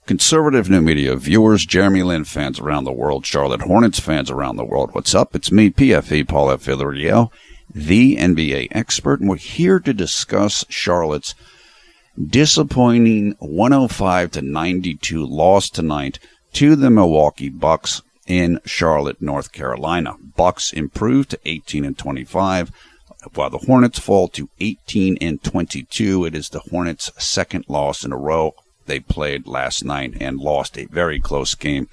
Conservative new media viewers, JLin fans around the world, Charlotte Hornets fans around the world. What's up? It's me, PFE, Paul F. Villarreal, the NBA expert, and we're here to discuss Charlotte's disappointing 105-92 loss tonight to the Milwaukee Bucks in Charlotte, North Carolina. Bucks improved to 18-25, while the Hornets fall to 18-22. It is the Hornets' second loss in a row. They played last night and lost a very close game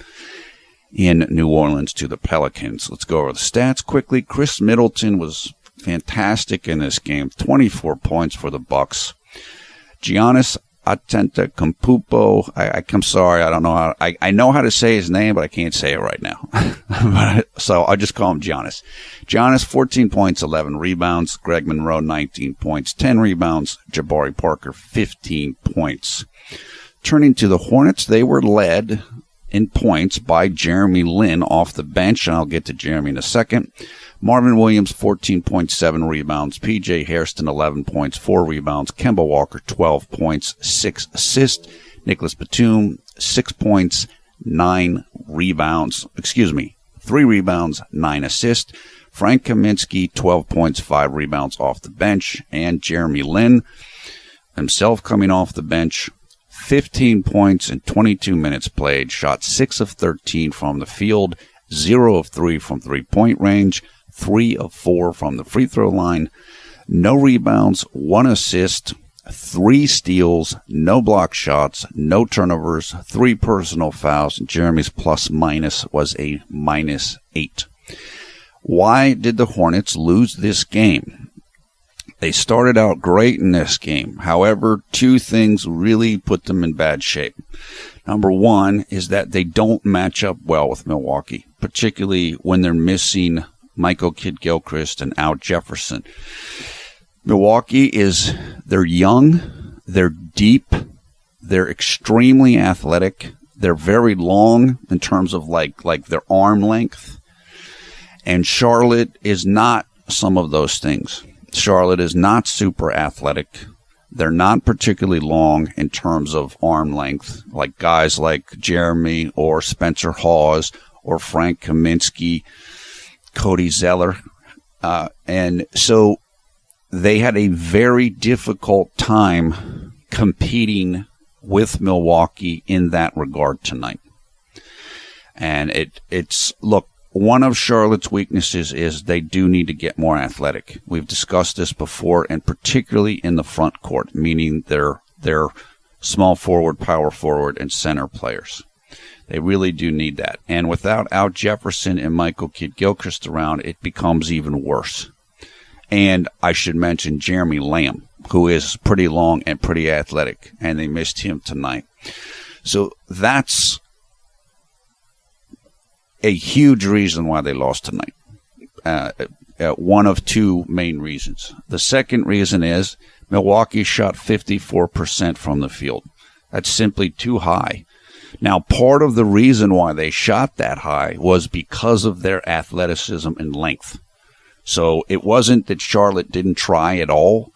in New Orleans to the Pelicans. Let's go over the stats quickly. Chris Middleton was fantastic in this game. 24 points for the Bucks. Giannis Antetokounmpo, I'm sorry, I don't know how, I know how to say his name, but I can't say it right now. So I'll just call him Giannis. Giannis, 14 points, 11 rebounds. Greg Monroe, 19 points, 10 rebounds. Jabari Parker, 15 points. Turning to the Hornets, they were led in points by JLin off the bench, and I'll get to Jeremy in a second. Marvin Williams, 14.7 rebounds. P.J. Hairston, 11 points, 4 rebounds. Kemba Walker, 12 points, 6 assists. Nicholas Batum, 6 points, 9 rebounds. 3 rebounds, 9 assists. Frank Kaminsky, 12 points, 5 rebounds off the bench. And JLin himself coming off the bench, 15 points in 22 minutes played, shot 6 of 13 from the field, 0 of 3 from three-point range, 3 of 4 from the free throw line, no rebounds, 1 assist, 3 steals, no block shots, no turnovers, 3 personal fouls, and Jeremy's plus-minus was a -8. Why did the Hornets lose this game? They started out great in this game. However, 2 things really put them in bad shape. Number 1 is that they don't match up well with Milwaukee, particularly when they're missing Michael Kidd-Gilchrist and Al Jefferson. Milwaukee they're young, they're deep, they're extremely athletic, they're very long in terms of like their arm length, and Charlotte is not some of those things. Charlotte is not super athletic. They're not particularly long in terms of arm length, like guys like Jeremy or Spencer Hawes or Frank Kaminsky, Cody Zeller. And so they had a very difficult time competing with Milwaukee in that regard tonight. And look, one of Charlotte's weaknesses is they do need to get more athletic. We've discussed this before, and particularly in the front court, meaning their small forward, power forward, and center players. They really do need that. And without Al Jefferson and Michael Kidd-Gilchrist around, it becomes even worse. And I should mention Jeremy Lamb, who is pretty long and pretty athletic, and they missed him tonight. So that's a huge reason why they lost tonight. One of 2 main reasons. The second reason is Milwaukee shot 54% from the field. That's simply too high. Now, part of the reason why they shot that high was because of their athleticism and length. So it wasn't that Charlotte didn't try at all,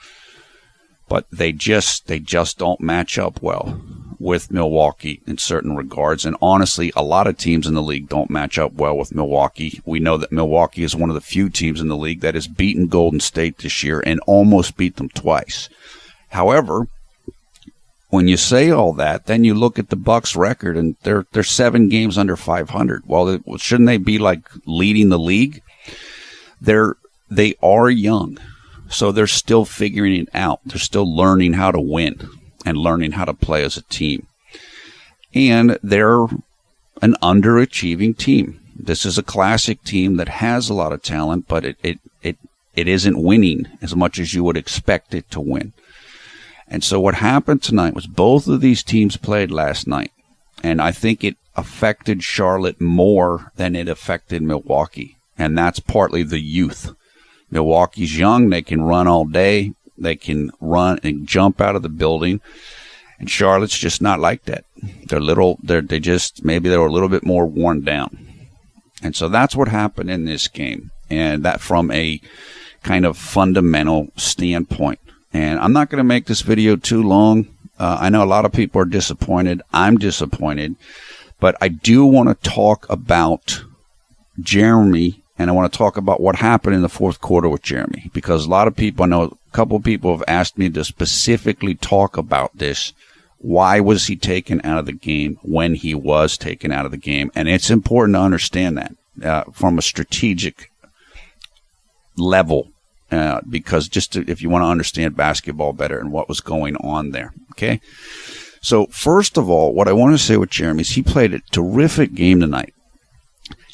but they just don't match up well with Milwaukee in certain regards. And honestly, a lot of teams in the league don't match up well with Milwaukee. We know that Milwaukee is one of the few teams in the league that has beaten Golden State this year and almost beat them twice. However, when you say all that, then you look at the Bucks record and they're 7 games under 500. Well, shouldn't they be like leading the league? They are young, so they're still figuring it out. They're still learning how to win and learning how to play as a team. And they're an underachieving team. This is a classic team that has a lot of talent, but it isn't winning as much as you would expect it to win. And so what happened tonight was both of these teams played last night, and I think it affected Charlotte more than it affected Milwaukee, and that's partly the youth. Milwaukee's young, they can run all day, they can run and jump out of the building, and Charlotte's just not like that. Maybe they were a little bit more worn down. And so that's what happened in this game, and that from a kind of fundamental standpoint. And I'm not going to make this video too long. I know a lot of people are disappointed. I'm disappointed. But I do want to talk about Jeremy, and I want to talk about what happened in the fourth quarter with Jeremy, because a lot of people, I know a couple of people have asked me to specifically talk about this. Why was he taken out of the game when he was taken out of the game? And it's important to understand that from a strategic level, because if you want to understand basketball better and what was going on there, okay? So first of all, what I want to say with Jeremy is he played a terrific game tonight.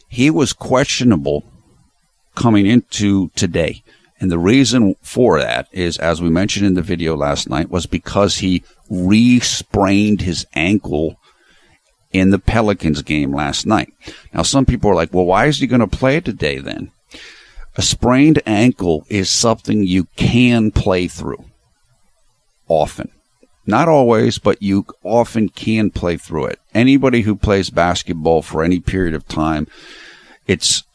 He was questionable coming into today. And the reason for that is, as we mentioned in the video last night, was because he re-sprained his ankle in the Pelicans game last night. Now, some people are like, well, why is he going to play today then? A sprained ankle is something you can play through often. Not always, but you often can play through it. Anybody who plays basketball for any period of time,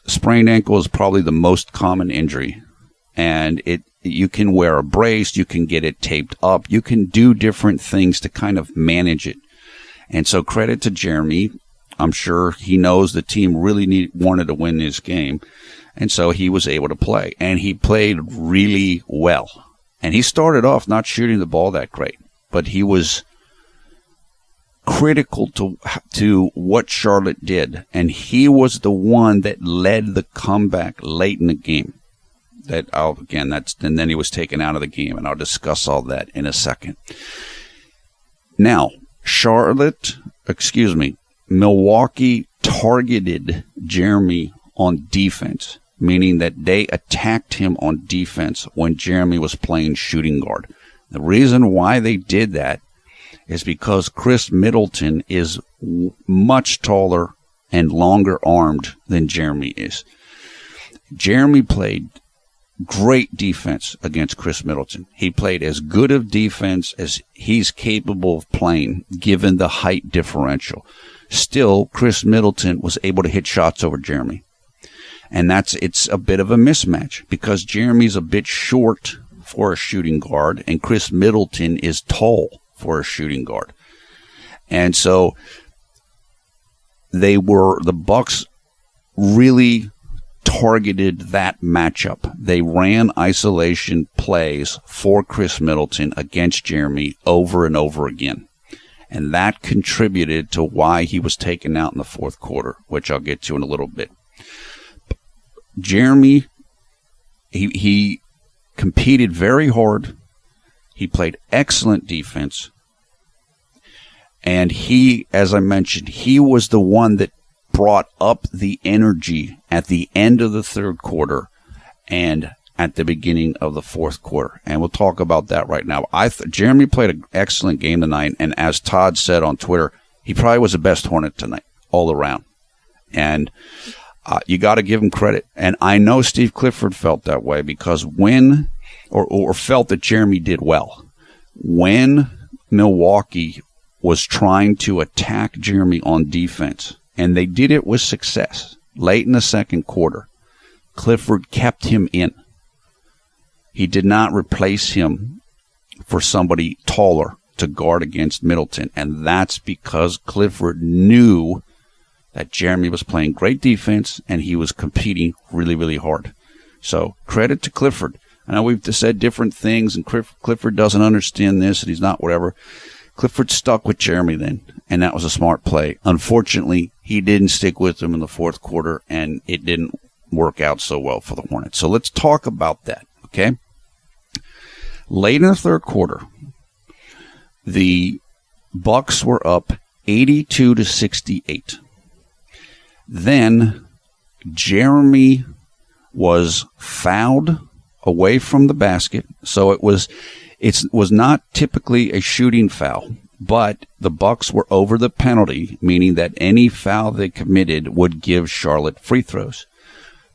sprained ankle is probably the most common injury. And you can wear a brace, you can get it taped up, you can do different things to kind of manage it. And so credit to Jeremy. I'm sure he knows the team really wanted to win this game. And so he was able to play. And he played really well. And he started off not shooting the ball that great, but he was critical to what Charlotte did. And he was the one that led the comeback late in the game. And then he was taken out of the game, and I'll discuss all that in a second. Now, Milwaukee targeted Jeremy on defense, meaning that they attacked him on defense when Jeremy was playing shooting guard. The reason why they did that is because Chris Middleton is much taller and longer armed than Jeremy is. Jeremy played great defense against Chris Middleton. He played as good of defense as he's capable of playing, given the height differential. Still, Chris Middleton was able to hit shots over Jeremy. And it's a bit of a mismatch because Jeremy's a bit short for a shooting guard and Chris Middleton is tall for a shooting guard. And so the Bucks really targeted that matchup. They ran isolation plays for Chris Middleton against Jeremy over and over again. And that contributed to why he was taken out in the fourth quarter, which I'll get to in a little bit. Jeremy, he competed very hard. He played excellent defense. And he, as I mentioned, he was the one that brought up the energy at the end of the third quarter and at the beginning of the fourth quarter. And we'll talk about that right now. Jeremy played an excellent game tonight, and as Todd said on Twitter, he probably was the best Hornet tonight, all around. And you got to give him credit. And I know Steve Clifford felt that way because or felt that Jeremy did well. When Milwaukee was trying to attack Jeremy on defense, and they did it with success. Late in the second quarter, Clifford kept him in. He did not replace him for somebody taller to guard against Middleton, and that's because Clifford knew that Jeremy was playing great defense and he was competing really, really hard. So credit to Clifford. I know we've said different things, and Clifford doesn't understand this, and he's not whatever. Clifford stuck with Jeremy then, and that was a smart play. Unfortunately, he didn't stick with him in the fourth quarter, and it didn't work out so well for the Hornets. So let's talk about that, okay? Late in the third quarter, the Bucks were up 82-68. Then Jeremy was fouled away from the basket, so it was not typically a shooting foul, but the Bucks were over the penalty, meaning that any foul they committed would give Charlotte free throws.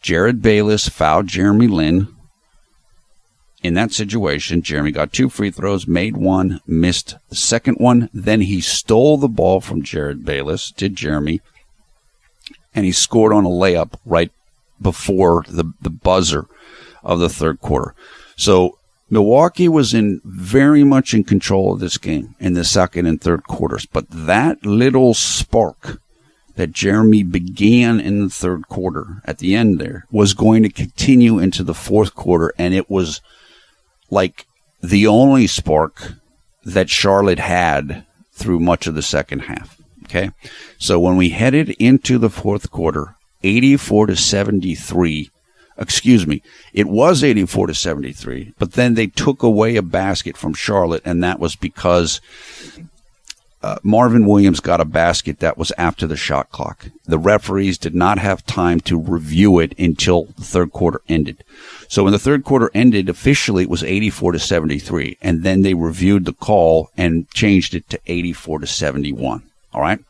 Jared Bayless fouled JLin. In that situation, Jeremy got 2 free throws, made one, missed the second one. Then he stole the ball from Jared Bayless, did Jeremy, and he scored on a layup right before the buzzer of the third quarter. So Milwaukee was very much in control of this game in the second and third quarters, but that little spark that Jeremy began in the third quarter at the end there was going to continue into the fourth quarter, and it was like the only spark that Charlotte had through much of the second half. Okay, so when we headed into the fourth quarter, 84-73. Excuse me, it was 84-73, but then they took away a basket from Charlotte, and that was because Marvin Williams got a basket that was after the shot clock. The referees did not have time to review it until the third quarter ended. So when the third quarter ended, officially it was 84-73, and then they reviewed the call and changed it to 84-71. All right?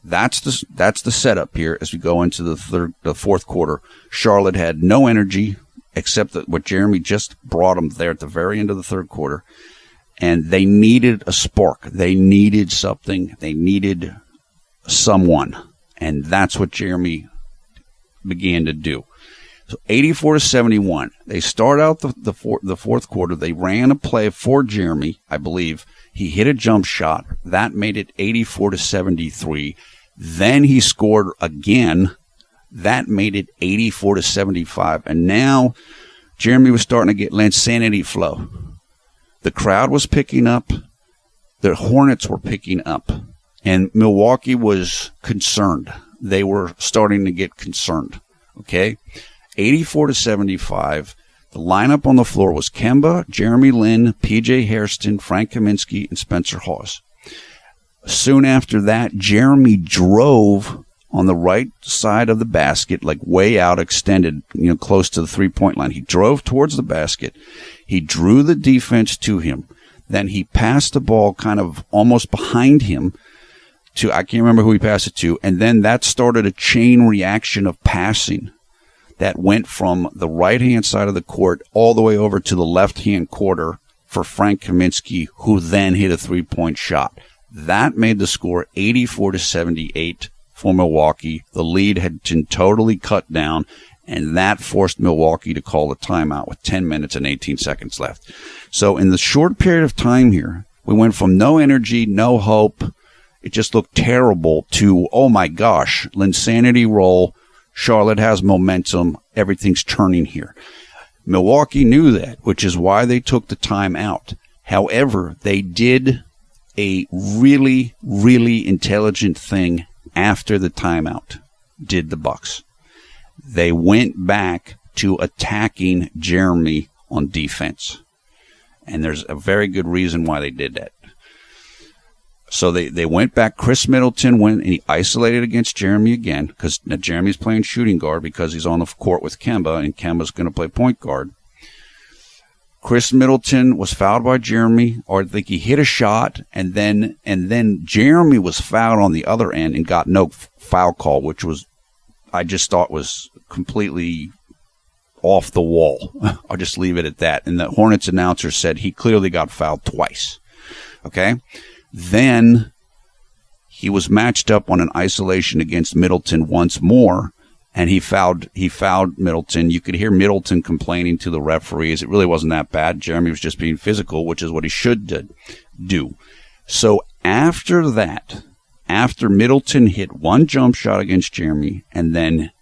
That's the setup here as we go into the fourth quarter. Charlotte had no energy except that what Jeremy just brought them there at the very end of the third quarter, and they needed a spark. They needed something. They needed someone, and that's what Jeremy began to do. So 84-71. They start out the fourth quarter. They ran a play for Jeremy, I believe. He hit a jump shot. That made it 84-73. Then he scored again. That made it 84-75. And now Jeremy was starting to get insanity flow. The crowd was picking up. The Hornets were picking up. And Milwaukee was concerned. They were starting to get concerned. Okay? 84-75. The lineup on the floor was Kemba, JLin, PJ Hairston, Frank Kaminsky, and Spencer Hawes. Soon after that, Jeremy drove on the right side of the basket, like way out, extended, close to the three-point line. He drove towards the basket. He drew the defense to him. Then he passed the ball kind of almost behind him to, I can't remember who he passed it to, and then that started a chain reaction of passing that went from the right-hand side of the court all the way over to the left-hand quarter for Frank Kaminsky, who then hit a three-point shot. That made the score 84-78 for Milwaukee. The lead had been totally cut down, and that forced Milwaukee to call a timeout with 10 minutes and 18 seconds left. So in the short period of time here, we went from no energy, no hope, it just looked terrible, to, oh my gosh, Linsanity roll. Charlotte has momentum. Everything's turning here. Milwaukee knew that, which is why they took the time out. However, they did a really, really intelligent thing after the timeout, did the Bucks. They went back to attacking Jeremy on defense. And there's a very good reason why they did that. So they went back. Chris Middleton went and he isolated against Jeremy again, because Jeremy's playing shooting guard because he's on the court with Kemba, and Kemba's going to play point guard. Chris Middleton was fouled by Jeremy, or I think he hit a shot, and then Jeremy was fouled on the other end and got no foul call, which was, I just thought was completely off the wall. I'll just leave it at that. And the Hornets announcer said he clearly got fouled twice. Okay? Then he was matched up on an isolation against Middleton once more, and he fouled Middleton. You could hear Middleton complaining to the referees. It really wasn't that bad. Jeremy was just being physical, which is what he should do. So after that, after Middleton hit one jump shot against Jeremy, and then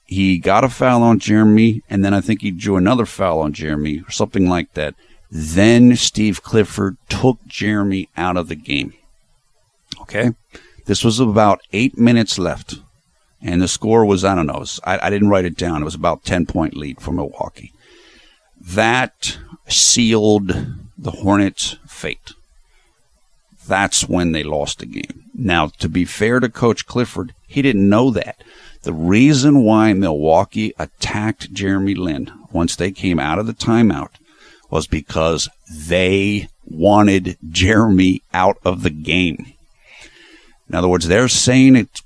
he got a foul on Jeremy, and then I think he drew another foul on Jeremy, or something like that. Then Steve Clifford took Jeremy out of the game. Okay? This was about 8 minutes left. And the score was, I don't know, I didn't write it down. It was about 10-point lead for Milwaukee. That sealed the Hornets' fate. That's when they lost the game. Now, to be fair to Coach Clifford, he didn't know that. The reason why Milwaukee attacked JLin once they came out of the timeout was because they wanted Jeremy out of the game. In other words, they're saying it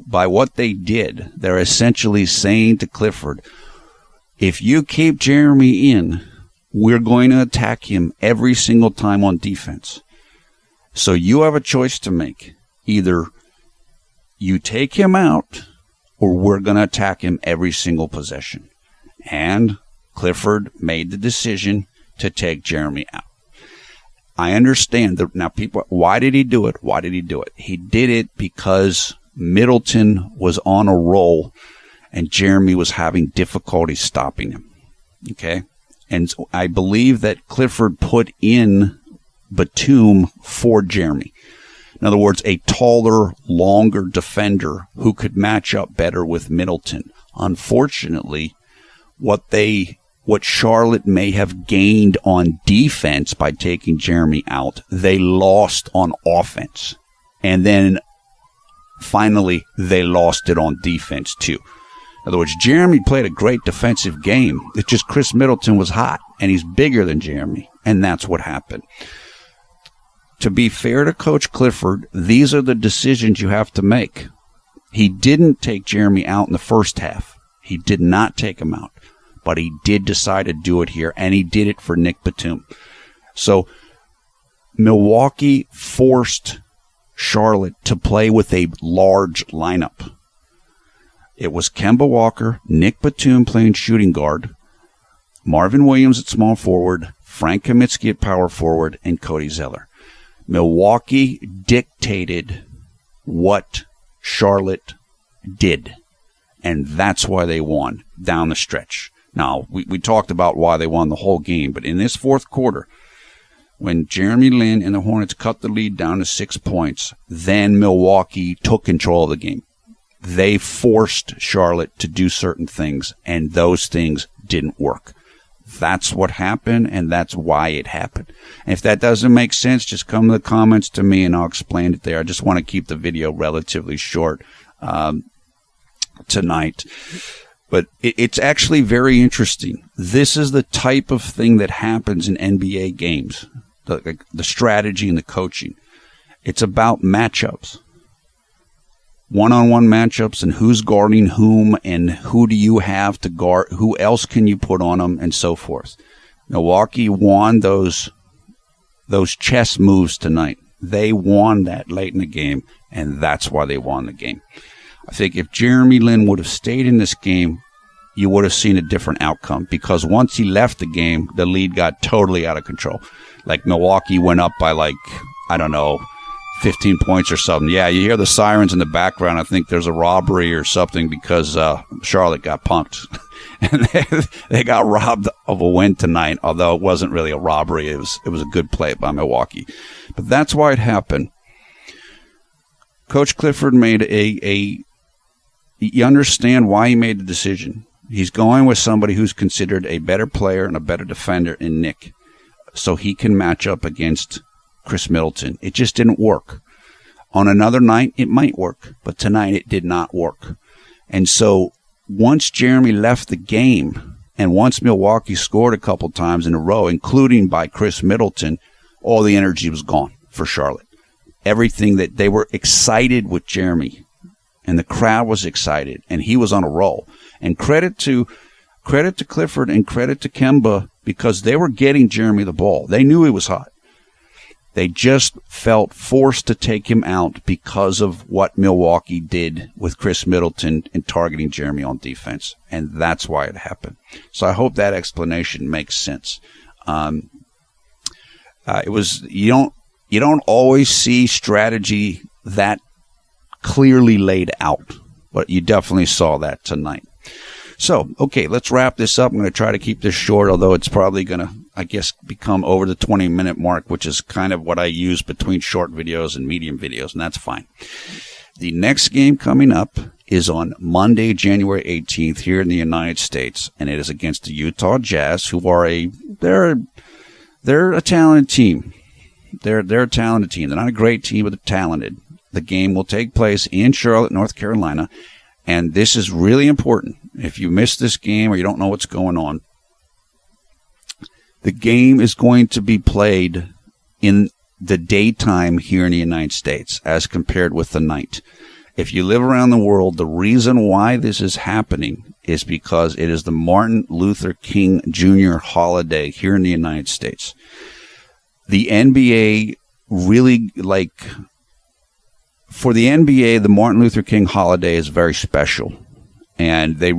by what they did. They're essentially saying to Clifford, if you keep Jeremy in, we're going to attack him every single time on defense. So you have a choice to make. Either you take him out, or we're going to attack him every single possession. And Clifford made the decision. to take Jeremy out. I understand that now people, why did he do it? Why did he do it? He did it because Middleton was on a roll and Jeremy was having difficulty stopping him. Okay. And I believe that Clifford put in Batum for Jeremy. In other words, a taller, longer defender who could match up better with Middleton. Unfortunately, what Charlotte may have gained on defense by taking Jeremy out, they lost on offense. And then finally, they lost it on defense too. In other words, Jeremy played a great defensive game. It's just Chris Middleton was hot, and he's bigger than Jeremy, and that's what happened. To be fair to Coach Clifford, these are the decisions you have to make. He didn't take Jeremy out in the first half. He did not take him out. But he did decide to do it here, and he did it for Nick Batum. So Milwaukee forced Charlotte to play with a large lineup. It was Kemba Walker, Nick Batum playing shooting guard, Marvin Williams at small forward, Frank Kaminsky at power forward, and Cody Zeller. Milwaukee dictated what Charlotte did, and that's why they won down the stretch. Now, we talked about why they won the whole game, but in this fourth quarter, when JLin and the Hornets cut the lead down to 6 points, then Milwaukee took control of the game. They forced Charlotte to do certain things, and those things didn't work. That's what happened, and that's why it happened. And if that doesn't make sense, just come to the comments to me, and I'll explain it there. I just want to keep the video relatively short tonight. But it's actually very interesting. This is the type of thing that happens in NBA games, the strategy and the coaching. It's about matchups, one-on-one matchups, and who's guarding whom, and who do you have to guard, who else can you put on them, and so forth. Milwaukee won those chess moves tonight. They won that late in the game, and that's why they won the game. I think if JLin would have stayed in this game, you would have seen a different outcome, because once he left the game, the lead got totally out of control. Like Milwaukee went up by 15 points or something. Yeah, you hear the sirens in the background. I think there's a robbery or something because Charlotte got punked. And they got robbed of a win tonight, although it wasn't really a robbery. It was a good play by Milwaukee. But that's why it happened. Coach Clifford made you understand why he made the decision. He's going with somebody who's considered a better player and a better defender in Nick, so he can match up against Chris Middleton. It just didn't work. On another night, it might work, but tonight it did not work. And so once Jeremy left the game, and once Milwaukee scored a couple times in a row, including by Chris Middleton, all the energy was gone for Charlotte. Everything that they were excited with Jeremy, and the crowd was excited, and he was on a roll. And credit to Clifford and credit to Kemba, because they were getting Jeremy the ball. They knew he was hot. They just felt forced to take him out because of what Milwaukee did with Chris Middleton in targeting Jeremy on defense. And that's why it happened. So I hope that explanation makes sense. You don't always see strategy that clearly laid out, but you definitely saw that tonight. So, okay, let's wrap this up. I'm going to try to keep this short, although it's probably going to, I guess, become over the 20-minute mark, which is kind of what I use between short videos and medium videos, and that's fine. The next game coming up is on Monday, January 18th here in the United States, and it is against the Utah Jazz, who are they're a talented team. They're a talented team. They're not a great team, but they're talented. The game will take place in Charlotte, North Carolina, and this is really important. If you miss this game or you don't know what's going on, the game is going to be played in the daytime here in the United States as compared with the night. If you live around the world, the reason why this is happening is because it is the Martin Luther King Jr. holiday here in the United States. The NBA really, for the NBA, the Martin Luther King holiday is very special. And they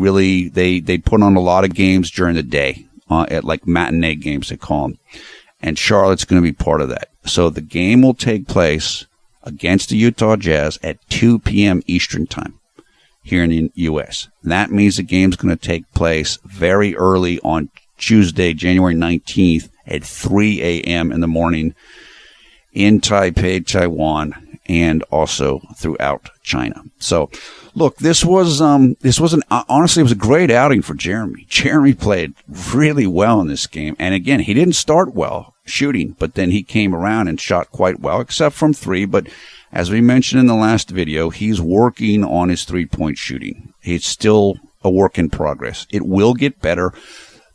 put on a lot of games during the day. at like matinee games, they call them. And Charlotte's going to be part of that. So the game will take place against the Utah Jazz at 2 p.m. Eastern time here in the U.S. That means the game's going to take place very early on Tuesday, January 19th at 3 a.m. in the morning in Taipei, Taiwan, and also throughout China. So, look, this was honestly, it was a great outing for Jeremy. Jeremy played really well in this game. And again, he didn't start well shooting, but then he came around and shot quite well, except from three. But as we mentioned in the last video, he's working on his three-point shooting. It's still a work in progress. It will get better.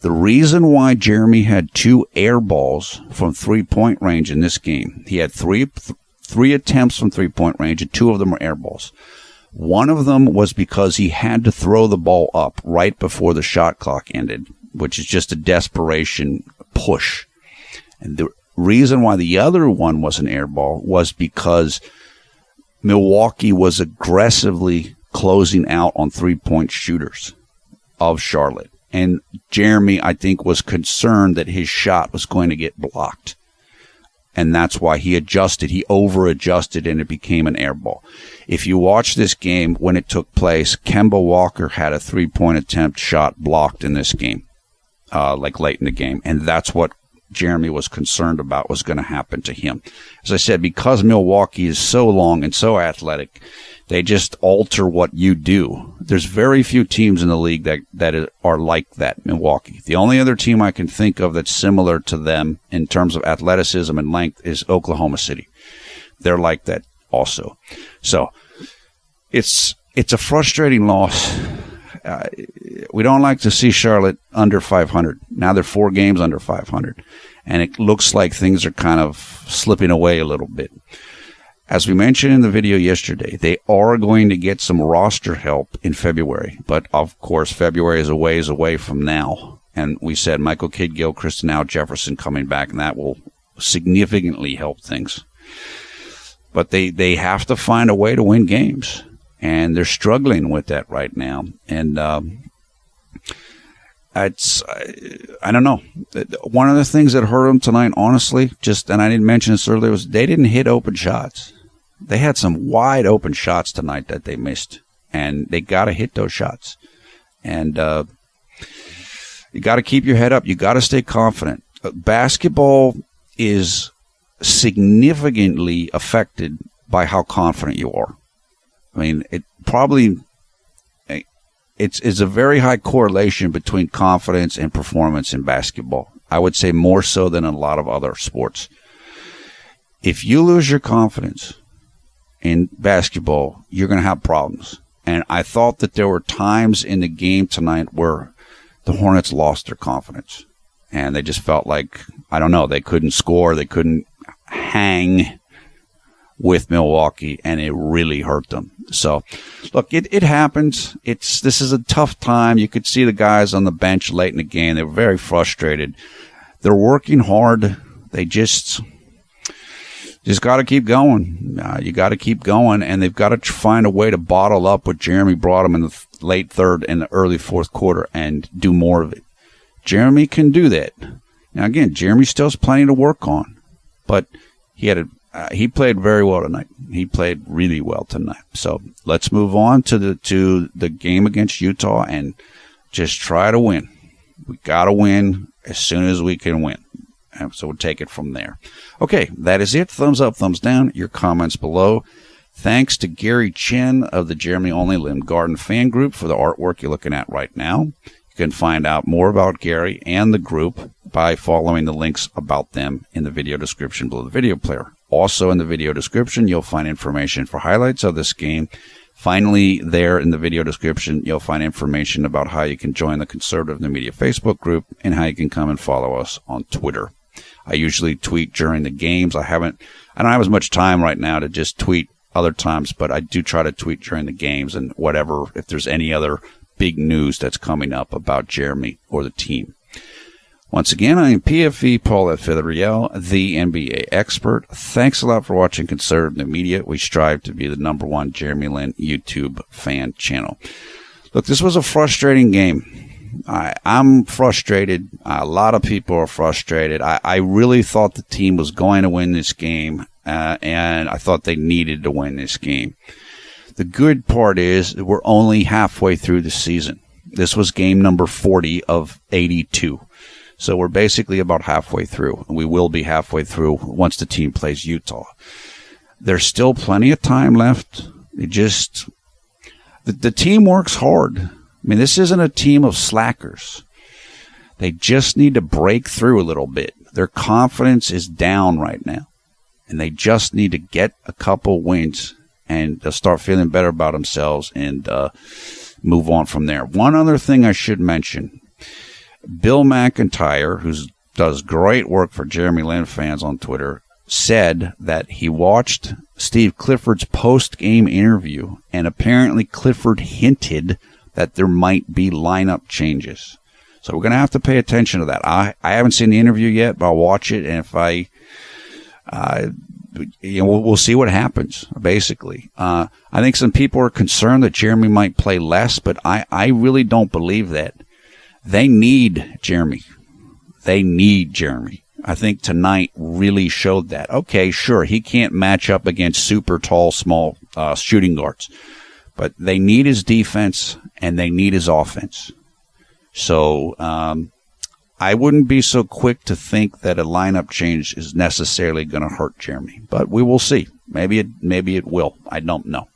The reason why Jeremy had 2 air balls from three-point range in this game, he had three attempts from three-point range, and 2 of them were air balls. One of them was because he had to throw the ball up right before the shot clock ended, which is just a desperation push. And the reason why the other one was an air ball was because Milwaukee was aggressively closing out on three-point shooters of Charlotte. And Jeremy, I think, was concerned that his shot was going to get blocked. And that's why he adjusted. He over-adjusted, and it became an air ball. If you watch this game, when it took place, Kemba Walker had a three-point attempt shot blocked in this game, like late in the game. And that's what Jeremy was concerned about was going to happen to him. As I said, because Milwaukee is so long and so athletic, they just alter what you do. There's very few teams in the league that are like that, Milwaukee. The only other team I can think of that's similar to them in terms of athleticism and length is Oklahoma City. They're like that also. So it's a frustrating loss. We don't like to see Charlotte under 500. Now they're 4 games under 500. And it looks like things are kind of slipping away a little bit. As we mentioned in the video yesterday, they are going to get some roster help in February. But, of course, February is a ways away from now. And we said Michael Kidd, Gilchrist, and Al Jefferson coming back, and that will significantly help things. But they have to find a way to win games. And they're struggling with that right now. And I don't know. One of the things that hurt them tonight, honestly, and I didn't mention this earlier, was they didn't hit open shots. They had some wide open shots tonight that they missed. And they got to hit those shots. And you got to keep your head up. You got to stay confident. Basketball is significantly affected by how confident you are. I mean, it's a very high correlation between confidence and performance in basketball. I would say more so than in a lot of other sports. If you lose your confidence in basketball, you're going to have problems. And I thought that there were times in the game tonight where the Hornets lost their confidence. And they just felt like, I don't know, they couldn't score, they couldn't hang with Milwaukee, and it really hurt them. So, look, it happens. This is a tough time. You could see the guys on the bench late in the game. They were very frustrated. They're working hard. They just got to keep going. You got to keep going, and they've got to find a way to bottle up what Jeremy brought them in the late third and the early fourth quarter and do more of it. Jeremy can do that. Now, again, Jeremy still has plenty to work on, but he played very well tonight. He played really well tonight. So let's move on to the game against Utah and just try to win. We got to win as soon as we can win. And so we'll take it from there. Okay, that is it. Thumbs up, thumbs down. Your comments below. Thanks to Gary Chen of the Jeremy Only Limb Garden fan group for the artwork you're looking at right now. You can find out more about Gary and the group by following the links about them in the video description below the video player. Also in the video description, you'll find information for highlights of this game. Finally, there in the video description, you'll find information about how you can join the Conservative New Media Facebook group and how you can come and follow us on Twitter. I usually tweet during the games. I don't have as much time right now to just tweet other times, but I do try to tweet during the games and whatever, if there's any other big news that's coming up about Jeremy or the team. Once again, I am PFE Paul F. Villarreal, the NBA expert. Thanks a lot for watching Conservative New Media. We strive to be the #1 Jeremy Lin YouTube fan channel. Look, this was a frustrating game. I'm frustrated. A lot of people are frustrated. I really thought the team was going to win this game, and I thought they needed to win this game. The good part is we're only halfway through the season. This was game number 40 of 82. So we're basically about halfway through. We will be halfway through once the team plays Utah. There's still plenty of time left. The team works hard. I mean, this isn't a team of slackers. They just need to break through a little bit. Their confidence is down right now, and they just need to get a couple wins, and they'll start feeling better about themselves and move on from there. One other thing I should mention. Bill McIntyre, who does great work for JLin fans on Twitter, said that he watched Steve Clifford's post-game interview, and apparently Clifford hinted that there might be lineup changes. So we're going to have to pay attention to that. I haven't seen the interview yet, but I'll watch it, and if we'll see what happens, basically. I think some people are concerned that Jeremy might play less, but I really don't believe that. They need Jeremy. I think tonight really showed that. Okay, sure, he can't match up against super tall, small shooting guards, but they need his defense and they need his offense. So I wouldn't be so quick to think that a lineup change is necessarily going to hurt Jeremy, but we will see. Maybe it will. I don't know.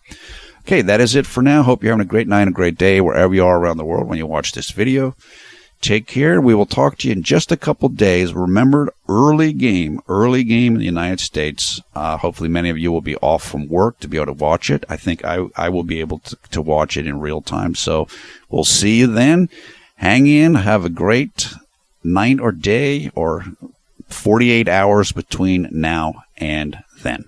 Okay, that is it for now. Hope you're having a great night and a great day wherever you are around the world when you watch this video. Take care. We will talk to you in just a couple days. Remember, early game in the United States. Hopefully many of you will be off from work to be able to watch it. I think I will be able to watch it in real time. So we'll see you then. Hang in. Have a great night or day or 48 hours between now and then.